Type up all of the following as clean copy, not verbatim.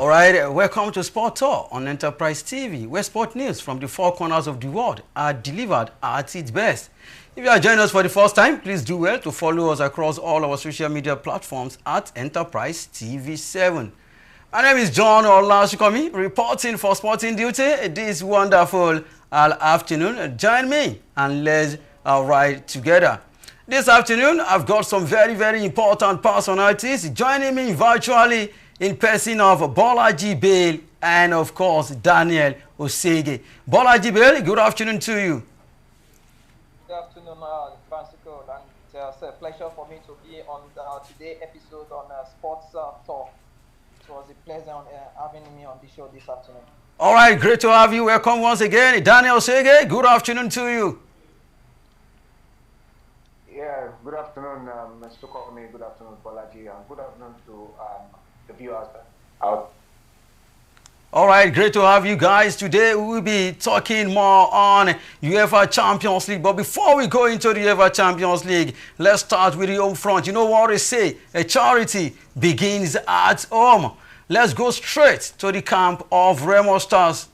All right, welcome to Sport Tour on Enterprise TV, where sport news from the four corners of the world are delivered at its best. If you are joining us for the first time, please do well to follow us across all our social media platforms at Enterprise TV 7. My name is John Olashikomi, reporting for Sporting Duty this wonderful afternoon. Join me and let's ride together. This afternoon, I've got some very important personalities joining me virtually in person of Bolaji Bale and, of course, Daniel Osege. Bolaji Bale, good afternoon to you. Good afternoon, Francisco, and it's a pleasure for me to be on today's episode on Sports Talk. It was a pleasure having me on the show this afternoon. All right, great to have you. Welcome once again. Daniel Osege, good afternoon to you. Yeah, good afternoon, Mr. Kwame, good afternoon, Bolaji, and good afternoon to the viewers out. All right, great to have you guys. Today we will be talking more on UEFA Champions League. But before we go into the UEFA Champions League, let's start with the home front. You know what they say, a charity begins at home. Let's go straight to the camp of Remo Stars.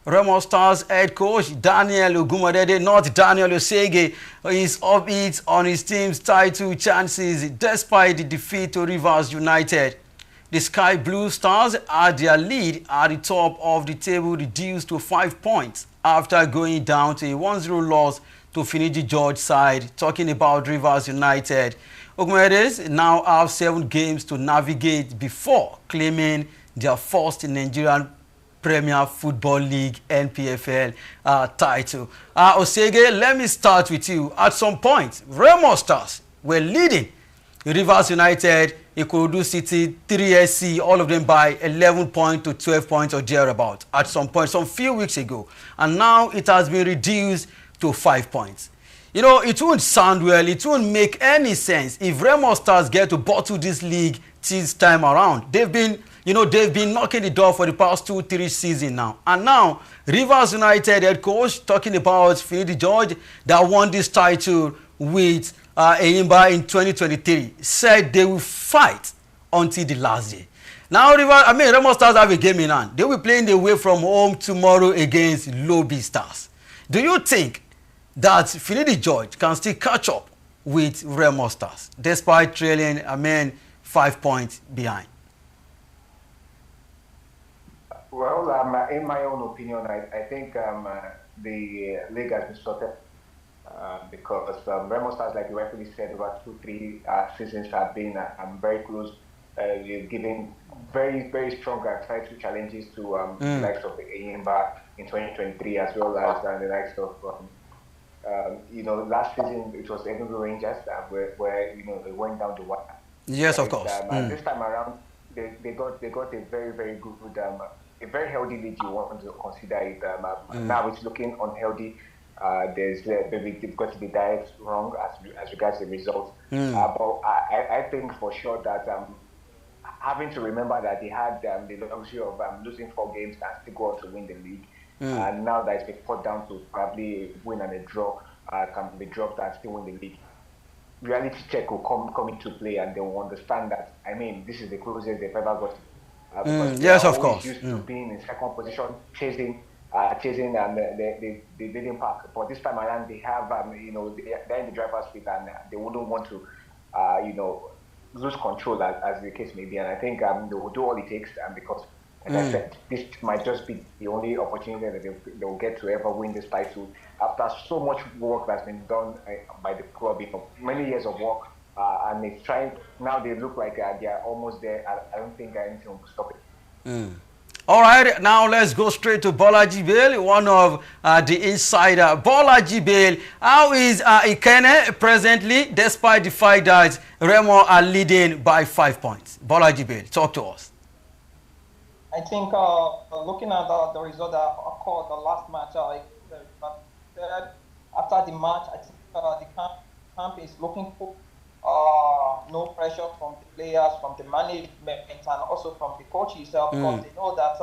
Remo Stars head coach Daniel Ogunmodede, not Daniel Osege, is upbeat on his team's title chances despite the defeat to Rivers United. The Sky Blue Stars had their lead at the top of the table reduced to 5 points after going down to a 1-0 loss to Finidi George side. Talking about Rivers United, Ogunmodedes now have 7 games to navigate before claiming their first Nigerian Premier Football League NPFL title. Osege, let me start with you. At some point, Remo Stars were leading Rivers United, Ikorodu City, 3SC, all of them by 11 points to 12 points or thereabout at some point, some few weeks ago. And now it has been reduced to 5 points. You know, it won't sound well, it won't make any sense if Remo Stars get to bottle this league this time around. They've been knocking the door for the past 2-3 seasons now. And now, Rivers United head coach, talking about Finidi George, that won this title with Eyimba in 2023, said they will fight until the last day. Now, Remo Stars have a game in hand. They will be playing away from home tomorrow against Lobby Stars. Do you think that Finidi George can still catch up with Remo Stars despite trailing, 5 points behind? Well, in my own opinion, I think the league has been sorted because Remo Stars, like you rightfully said, over 2-3 seasons have been very close, giving very strong title challenges to the likes of Eyimba in 2023, as well as the likes of last season it was Enugu Rangers where they went down the wire. Yes, of course. This time around, they got a very good, a very healthy league. You want to consider it. Now it's looking unhealthy. They've got to be direct wrong as regards the results. But I think for sure that having to remember that they had the luxury of losing 4 games and still go on to win the league. And now that it's been put down to probably win and a draw, can be dropped and still win the league. Reality check will come into play, and they will understand that, this is the closest they've ever got. Yes, of course. Used to being in second position, chasing the leading pack. But this time around, they have, they're in the driver's seat, and they wouldn't want to, lose control as the case may be. And I think they will do all it takes, because, as I said, this might just be the only opportunity that they will get to ever win this title after so much work that's been done by the club, many years of work. And it's trying, now they look like they are almost there. I don't think anything will stop it. All right, now let's go straight to Bolaji Bale, one of the insider. Bolaji Bale, how is Ikene presently, despite the fact that Remo are leading by 5 points? Bolaji Bale, talk to us. I think looking at the result that occurred the last match, after the match, I think the camp is looking for no pressure from the players, from the management, and also from the coaches, because they know that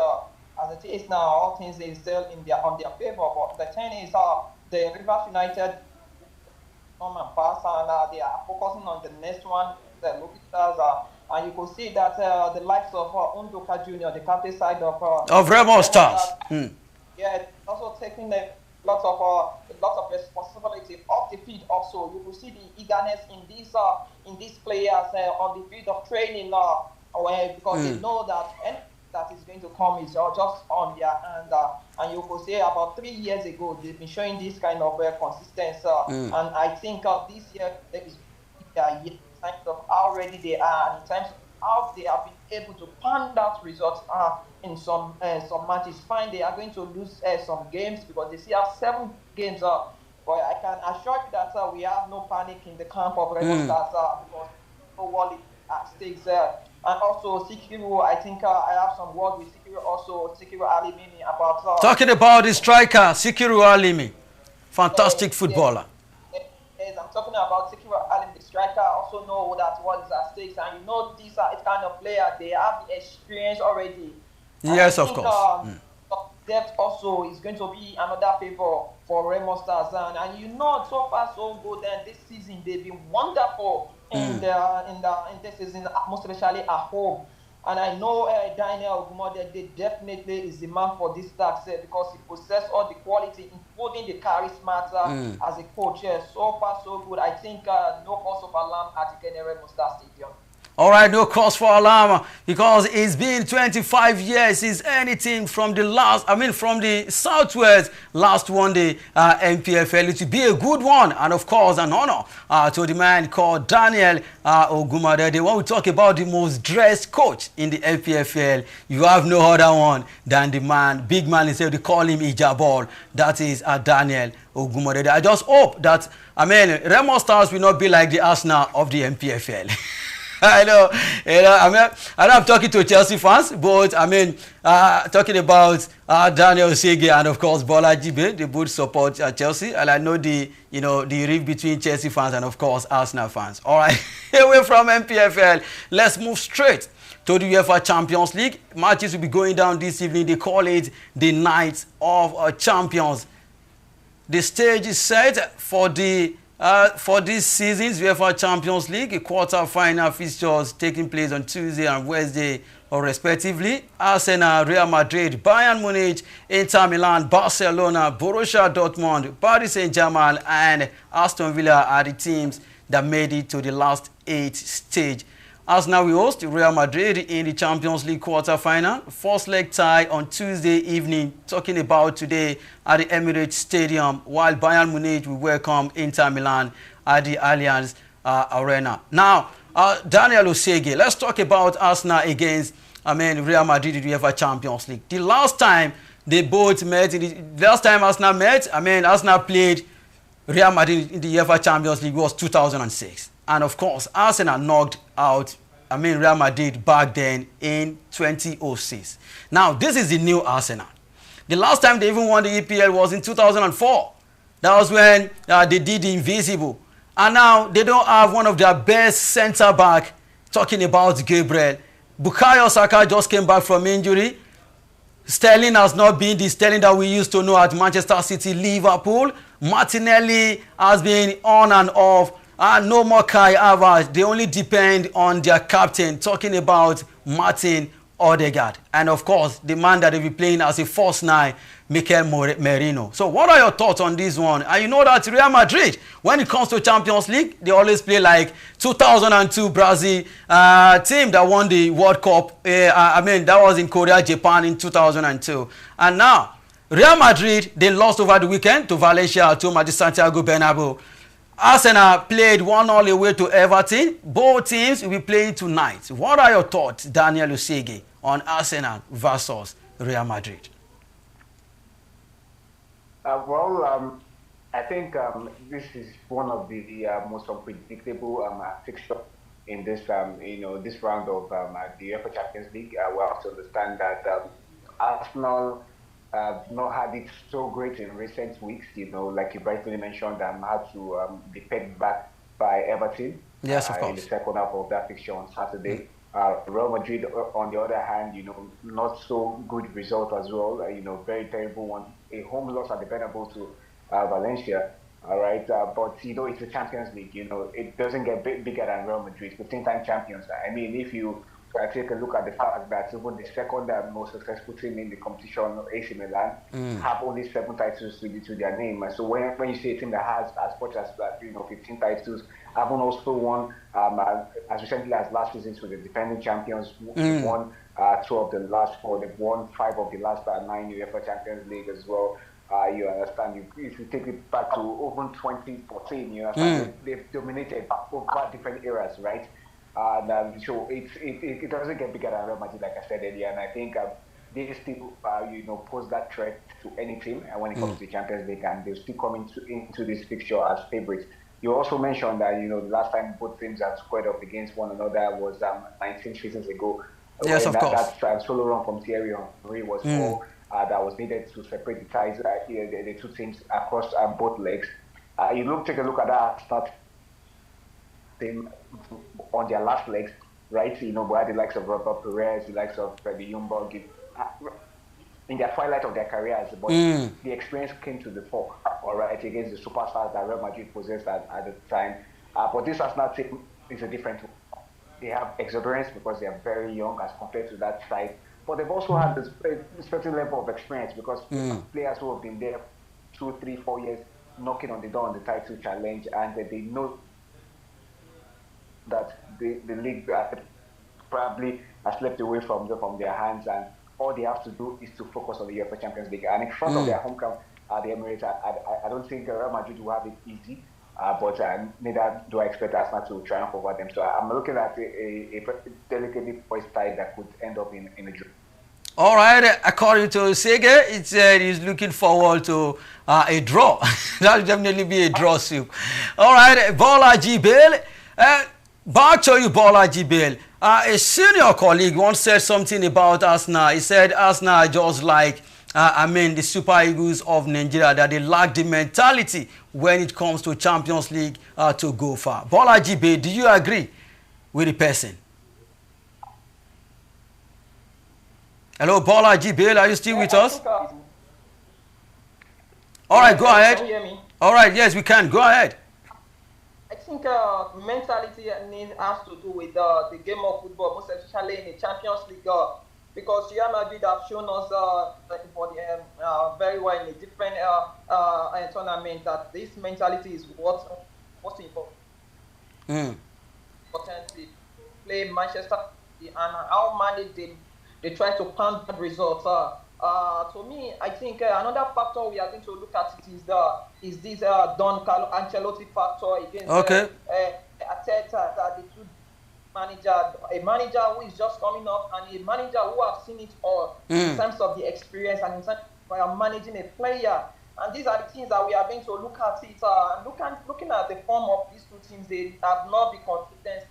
as it is now, all things is still on their favor. But the thing is, the Rivers United come and pass, and they are focusing on the next one. The Lobby Stars And you could see that the likes of Undoka Junior, the captain side of Remo Remo Stars. Stars, yeah, also taking a lot of responsibility off the field. Also, you will see the eagerness in these players on the field of training because they know that anything that is going to come is just on their hand. And you could say about 3 years ago they've been showing this kind of consistency. And I think this year there is in terms of how ready they are and in terms of how they have been able to pound out results in some matches. Fine, they are going to lose some games because they still have 7 games. But I can assure you that we have no panic in the camp of Red Stars because no worry at stakes there. And also Sikiru, I think I have some word with Sikiru also, Sikiru Alimini about... Talking about the striker, Sikiru Alimi, fantastic footballer. Yes, I'm talking about Sikiru Alimi, the striker. I also know that what is at stakes, and you know these are kind of player, they have the experience already. Yes, of course. Depth also is going to be another favor for Remo Stars, and you know so far so good. And this season they've been wonderful in this season, most especially at home. And I know Daniel Ogumode, they definitely is the man for this task because he possesses all the quality, including the charisma as a coach. So far so good. I think no cause of alarm at the Remo Stars Stadium. All right, no cause for alarm because it's been 25 years since anything from the Southwest last won the MPFL. It will be a good one and, of course, an honor to the man called Daniel Ogumade. When we talk about the most dressed coach in the MPFL, you have no other one than the man, big man himself. They call him Ijabol. That is Daniel Ogumade. I just hope that, Remo Stars will not be like the Arsenal of the MPFL. I know, I'm talking to Chelsea fans, but talking about Daniel Sege and of course Bola Jibe, they both support Chelsea, and I know the rift between Chelsea fans and of course Arsenal fans. All right, away from MPFL, let's move straight to the UEFA Champions League. Matches will be going down this evening. They call it the Night of Champions. The stage is set for this season's UEFA Champions League, quarter-final fixtures taking place on Tuesday and Wednesday, respectively. Arsenal, Real Madrid, Bayern Munich, Inter Milan, Barcelona, Borussia Dortmund, Paris Saint-Germain, and Aston Villa are the teams that made it to the last 8 stage. Arsenal will host Real Madrid in the Champions League quarter-final. First leg tie on Tuesday evening, talking about today at the Emirates Stadium, while Bayern Munich will welcome Inter Milan at the Allianz Arena. Now, Daniel Osege, let's talk about Arsenal against Real Madrid in the UEFA Champions League. The last time they both met, Arsenal met, Arsenal played Real Madrid in the UEFA Champions League was 2006. And of course, Arsenal knocked out Real Madrid back then in 2006. Now, this is the new Arsenal. The last time they even won the EPL was in 2004. That was when they did the invisible. And now they don't have one of their best centre-back, talking about Gabriel. Bukayo Saka just came back from injury. Sterling has not been the Sterling that we used to know at Manchester City, Liverpool. Martinelli has been on and off. No more Kai Havertz. They only depend on their captain, talking about Martin Odegaard. And of course, the man that will be playing as a false nine, Mikel Merino. So what are your thoughts on this one? And you know that Real Madrid, when it comes to Champions League, they always play like 2002 Brazil team that won the World Cup. That was in Korea, Japan in 2002. And now, Real Madrid, they lost over the weekend to Valencia at home at the Santiago Bernabeu. Arsenal played 1-0 away to Everton. Both teams will be playing tonight. What are your thoughts, Daniel Osege, on Arsenal versus Real Madrid? I think this is one of the most unpredictable fixtures in this, this round of the UEFA Champions League. We have to understand that Arsenal have not had it so great in recent weeks. Like you rightly mentioned, had to be pegged back by Everton. Yes, of course. In the second half of that fixture on Saturday. Real Madrid, on the other hand, not so good result as well. Very terrible one. A home loss at the Bernabeu to Valencia. All right, but it's the Champions League. It doesn't get bigger than Real Madrid, 15-time champions. I mean, if you take a look at the fact that even the second most successful team in the competition, AC Milan, have only 7 titles to their name. And so when you see a team that has as much as 15 titles, having also won as recently as last season with the defending champions, won 2 of the last 4, they've won 5 of the last 9 UEFA Champions League as well. You understand? If you take it back to even 2014, you understand? They've dominated over different eras, right? So it doesn't get bigger than Real Madrid, like I said earlier. And I think they still, pose that threat to any team when it comes to the Champions League, and they'll still come into this fixture as favorites. You also mentioned that the last time both teams have squared up against one another was 19 seasons ago. Yes, of course. That solo run from Thierry Henry was all that was needed to separate the ties, the 2 teams across both legs. Take a look at that start team on their last legs, right? We had the likes of Robert Perez, the likes of Freddy Ljungberg in their twilight of their careers, but the experience came to the fore, all right, against the superstars that Real Madrid possessed at the time. But this Arsenal team is a different one. They have exuberance because they are very young as compared to that side. But they've also had this certain level of experience because players who have been there 2, 3, 4 years knocking on the door on the title challenge, and they know that the league probably has slipped away from their hands, and all they have to do is to focus on the UEFA Champions League. And in front of their home camp, the Emirates, I don't think Real Madrid will have it easy. But neither do I expect Arsenal to triumph over them. So I'm looking at a delicately poised tie that could end up in a draw. All right, according to Sege, it said he's looking forward to a draw. That will definitely be a draw soup. All right, Bola Jibel. Back to you, Bola Jibel. A senior colleague once said something about Arsenal. He said Arsenal are just like the Super Eagles of Nigeria, that they lack the mentality when it comes to Champions League to go far. Bola Jibel, do you agree with the person? Hello, Bola Jibel, are you still with us? All right, go ahead. Can you hear me? All right, yes, we can. Go ahead. I think mentality has to do with the game of football, most especially in the Champions League, because Real Madrid have shown us for the very well in a different tournament that this mentality is what's most important. Importantly, play Manchester City and how managed they try to pound bad results. To me, I think another factor we are going to look at is this Don Carlo Ancelotti factor against Arteta, the two a manager who is just coming up and a manager who have seen it all in terms of the experience and in terms of managing a player. And these are the things that we are going to look at it. Looking at the form of these two teams, they have not been consistent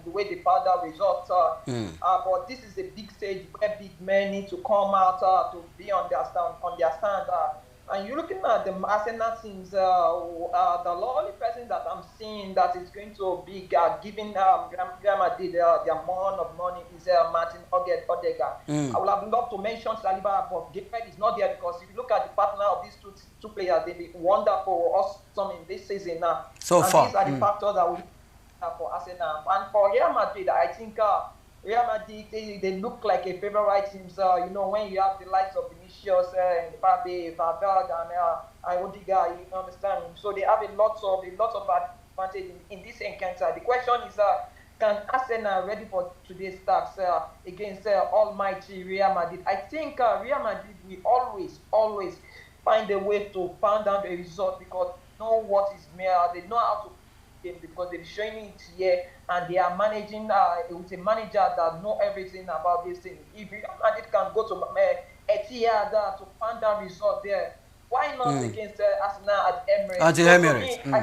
the way they found out results. But this is a big stage where big men need to come out to be on their stand. And you're looking at the Arsenal teams, the only person that I'm seeing that is going to be giving Real Madrid their amount of money is Martin Odegaard. I would have loved to mention Saliba, but Gabriel is not there because if you look at the partner of these two players, they've been wonderful, awesome in this season now. So and far. These are the factors that we for Arsenal. And for Real Madrid, I think Real Madrid, they look like a favorite team. When you have the likes of Vinicius, Mbappe, Valverde, and Odegaard, you understand. So they have a lot of advantage in this encounter. The question is, can Arsenal ready for today's task against almighty Real Madrid? I think Real Madrid will always find a way to pound down the result because they know what is there. They know how to because they're showing it here and they are managing with a manager that know everything about this thing. If Real Madrid can go to Etihad to find that result there, why not against Arsenal at Emirates? At the Emirates. Me, I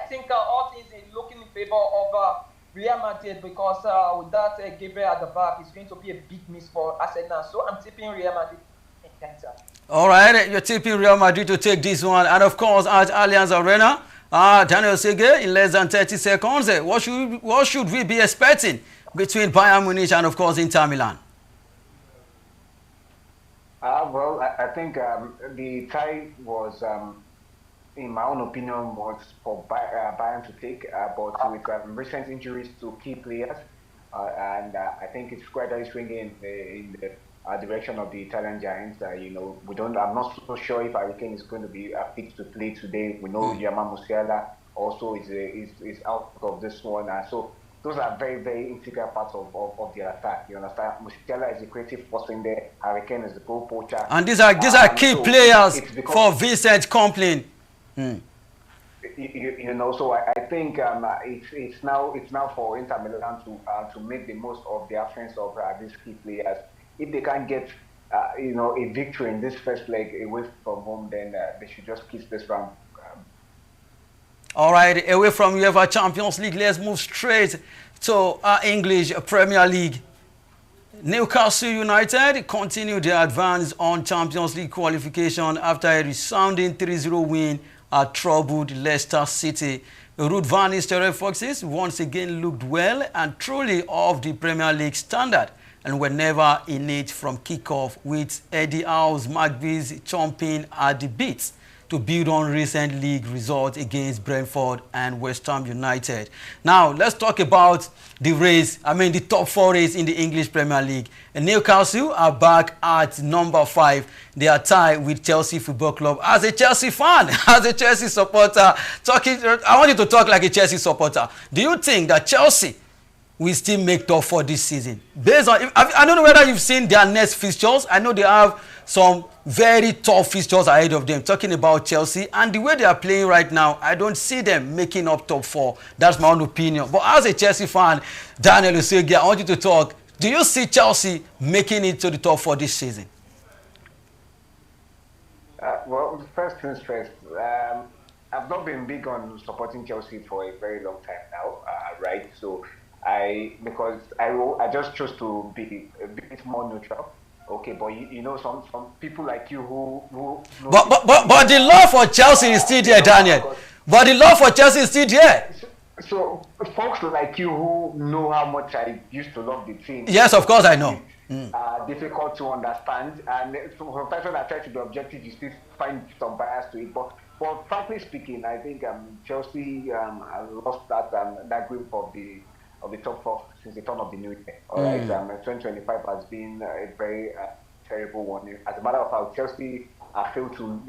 think all things are looking in favor of Real Madrid because with that Gabriel at the back, it's going to be a big miss for Arsenal. So I'm tipping Real Madrid in cancer. All right, you're tipping Real Madrid to take this one, and of course at Allianz Arena. Daniel Sege, in less than 30 seconds, what should we be expecting between Bayern Munich and, of course, Inter Milan? Well, I think the tie was in my own opinion, was for Bayern to take, but with recent injuries to key players, and I think it's gradually swinging in the direction of the Italian giants. You know, we don't. I'm not so sure if Harry Kane is going to be fit to play today. We know Yama Musiala also is out of this one, so those are very, very integral parts of the attack. You understand? Musiala is the creative force in there. Harry Kane is the goal poacher. And these are key so players for Vincent Kompany. You know, so I think it's now for Inter Milan to make the most of the absence of these key players. If they can't get you know, a victory in this first leg away from home, then they should just kiss this round. All right, away from UEFA Champions League, let's move straight to our English Premier League. Newcastle United continue their advance on Champions League qualification after a resounding 3-0 win at troubled Leicester City. Ruud van Nistelrooy Foxes once again looked well and truly of the Premier League standard, and were never in it from kickoff, with Eddie Howe's Magpies chomping at the bit to build on recent league results against Brentford and West Ham United. Now, let's talk about the race, the top 4 race in the English Premier League. And Newcastle are back at number 5. They are tied with Chelsea Football Club. As a Chelsea fan, as a Chelsea supporter, I want you to talk like a Chelsea supporter. Do you think that Chelsea will still make top 4 this season? Based on, I don't know whether you've seen their next fixtures. I know they have some very tough fixtures ahead of them. Talking about Chelsea and the way they are playing right now, I don't see them making up top 4. That's my own opinion. But as a Chelsea fan, Daniel Usegi, I want you to talk. Do you see Chelsea making it to the top 4 this season? Well, first things first. I've not been big on supporting Chelsea for a very long time now, right? So because I just chose to be a bit more neutral. Okay, but you know, some people like you who but the love for Chelsea is still there, Daniel. But the love for Chelsea is still there. So folks like you who know how much I used to love the team. Yes, of course I know. Difficult to understand, and sometimes when I try to be objective, you still find some bias to it. But frankly speaking, I think Chelsea lost that grip of the top 4 since the turn of the new year. All right, 2025 has been a very terrible one. As a matter of fact, Chelsea failed to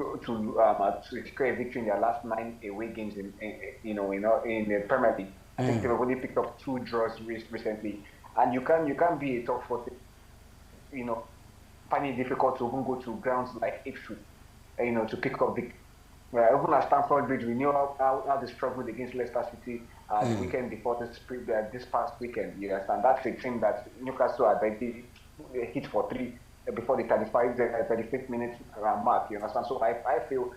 secure a victory in their last 9 away games in the Premier League. I think they've only picked up 2 draws recently, and you can't be a top 4 team, you know, finding it difficult to even go to grounds like Ipswich, you know, to pick up victory. Even at Stamford Bridge, we knew how they struggled against Leicester City the weekend before this past weekend. You understand? That's a team that Newcastle had already hit for 3 before the 35th minute mark. You understand? So I feel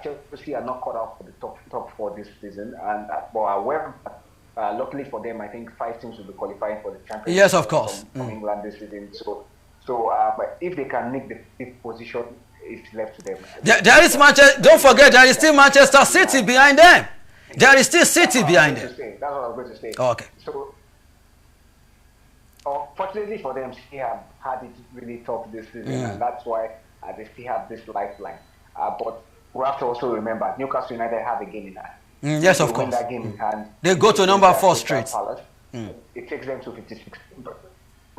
Chelsea are not caught out for the top 4 this season, and however, luckily for them, I think 5 teams will be qualifying for the Champions. Yes, of course. From England this season. But if they can make the 5th position, it's left to them. There is Manchester. Don't forget, there is still Manchester City behind them. There is still City behind them. That's what I was going to say. Oh, okay. So, fortunately for them, they have had it really tough this season, and that's why they still have this lifeline. But we have to also remember, Newcastle United have a game in hand. Yes, of course. That game in hand, they go to number 4 straight. It takes them to 56.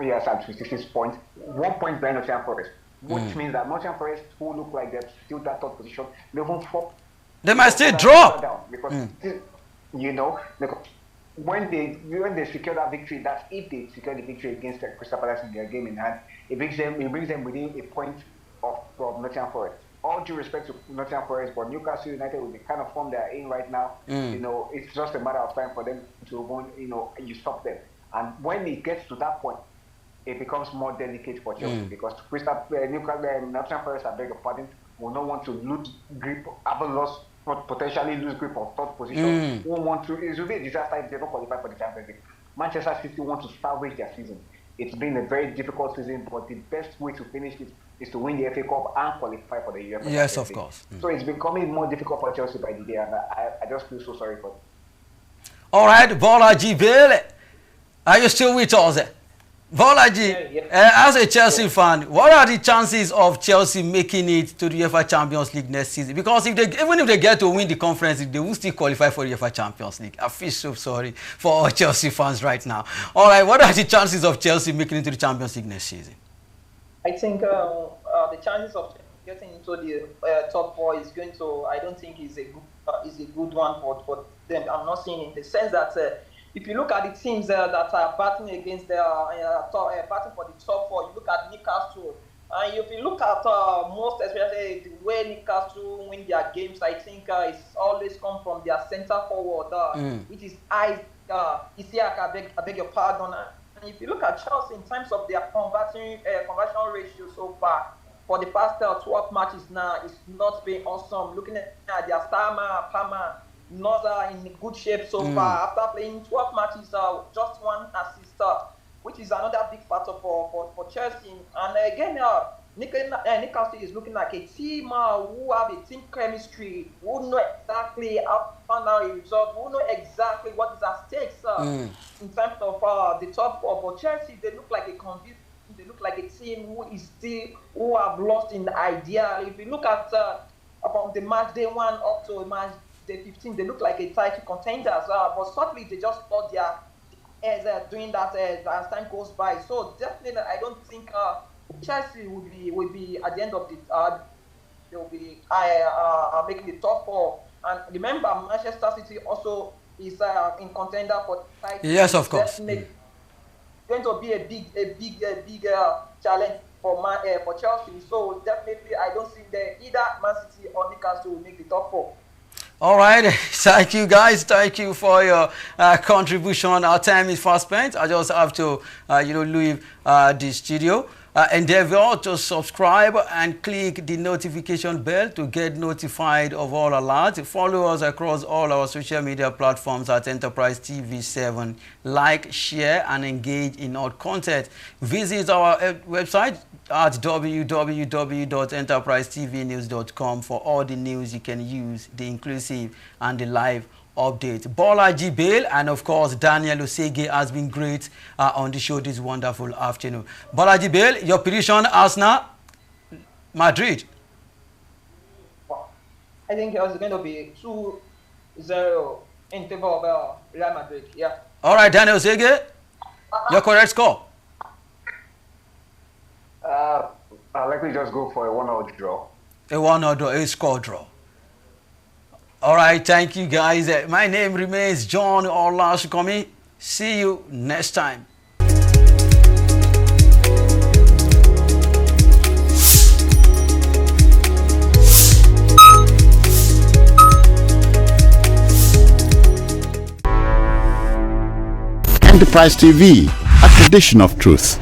Yes, at 56 points. 1 point behind Nottingham Forest. Which means that Nottingham Forest, who look like they're still that 3rd position, they might still drop. Because, you know, because when they secure that victory, that's if they secure the victory against Crystal Palace in their game in hand, it brings them within a point of Nottingham Forest. All due respect to Nottingham Forest, but Newcastle United, with the kind of form they are in right now, you know, it's just a matter of time for them to, you know, you stop them. And when it gets to that point, it becomes more delicate for Chelsea because Nottingham Forest, I beg your pardon, will not want to lose grip, potentially lose grip of 3rd position. Won't want to. It will be a disaster if they don't qualify for the Champions League. Manchester City want to salvage their season. It's been a very difficult season, but the best way to finish it is to win the FA Cup and qualify for the UEFA. Yes, of course. So it's becoming more difficult for Chelsea by the day, and I just feel so sorry for them. All right, Bola Jibele, are you still with us? Bolaji, as a Chelsea fan, what are the chances of Chelsea making it to the UEFA Champions League next season? Because even if they get to win the conference, they will still qualify for the UEFA Champions League. I feel so sorry for all Chelsea fans right now. All right, what are the chances of Chelsea making it to the Champions League next season? I think the chances of getting into the top four is going to, I don't think is a good one for them. I'm not saying in the sense that if you look at the teams that are battling against battling for the top four, you look at Newcastle, and if you look at most especially the way Newcastle win their games, I think it's always come from their centre forward, which is Isiaka, I beg your pardon. And if you look at Chelsea in terms of their conversion ratio so far, for the past 12 matches now, it's not been awesome. Looking at their star man, Palmer, not in good shape so far. After playing 12 matches, just one assist, which is another big factor for Chelsea. And again, Newcastle is looking like a team who have a team chemistry, who know exactly how to find out a result, who know exactly what is at stake in terms of the top four. But Chelsea, they look like a convinced. They look like a team who have lost in the idea. If you look at from the match day 1 up to match day 15, they look like a title contenders. But certainly they just thought they're doing that as time goes by. So definitely, I don't think Chelsea will be at the end of the they'll be making the top four. And remember, Manchester City also is in contender for title. Yes, of course. Going to be a big challenge for Chelsea. So definitely, I don't think that either Man City or Newcastle will make the top four. All right, thank you guys. Thank you for your contribution. Our time is fast spent. I just have to, leave the studio. Endeavor to subscribe and click the notification bell to get notified of all alerts. Follow us across all our social media platforms at Enterprise TV 7. Like, share, and engage in our content. Visit our website at www.enterprisetvnews.com for all the news you can use, the inclusive and the live update. Bolaji Bale and of course Daniel Osege has been great on the show this wonderful afternoon. Bolaji Bale, your prediction: Arsenal, Madrid. I think it's going to be 2-0 in favor of Real Madrid. Yeah. All right, Daniel Osege, your correct score. I'll likely just go for a 1-0 draw. A 1-0 draw, a score draw. All right, thank you guys. My name remains John Olasukomi. See you next time. Enterprise TV, a tradition of truth.